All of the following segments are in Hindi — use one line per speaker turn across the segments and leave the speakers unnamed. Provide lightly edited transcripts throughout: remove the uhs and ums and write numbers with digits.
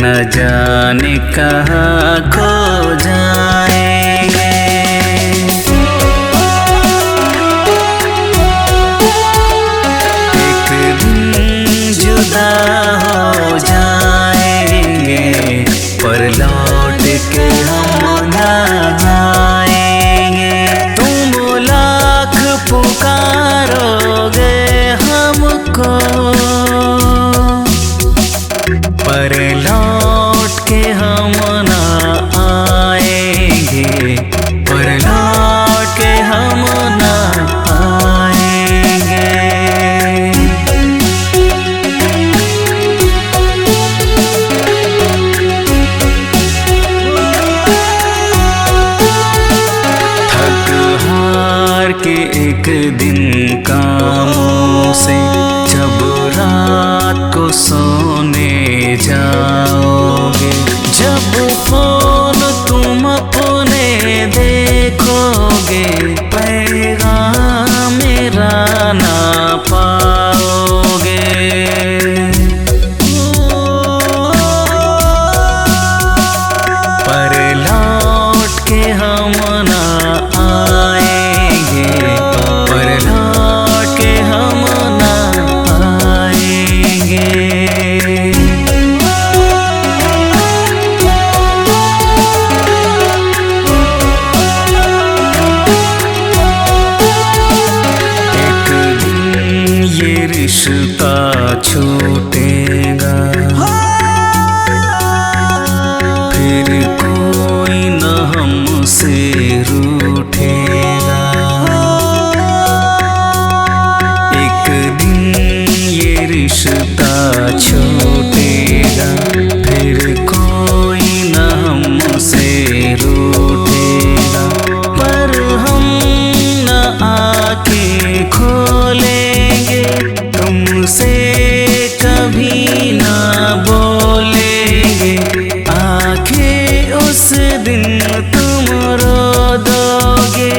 न जाने कहाँ खो जाएंगे। एक दिन जुदा हो जाएंगे पर लौट के हम न आएंगे। तुम लाख पुकारोगे हमको पर लौट के हम ना आएंगे, पर लौट के हम ना आएंगे। थक हार के एक दिन कामों से जब रात को सोने जाओगे, जब फोन तुम अपने देखोगे, पैगाम मेरा ना पाओगे। पर लौट के हम ना आएंगे, पर लौट के हम ना आएंगे। रिश्ता छूटेगा फिर कोई न हमसे रूठेगा। एक दिन ये रिश्ता छूटेगा फिर कोई न हमसे रूठेगा। पर हम न आके खोलेंगे, तुमसे कभी ना बोलेंगे। आखिर उस दिन तुम रो दोगे,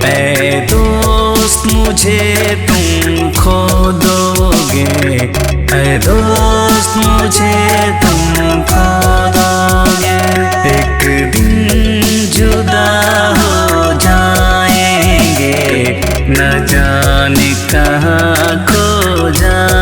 ऐ दोस्त मुझे तुम खो दोगे, ऐ दोस्त मुझे तुम खो दोगे। एक दिन जुदा हो जाएंगे, न जाने कहाँ खो जाएंगे।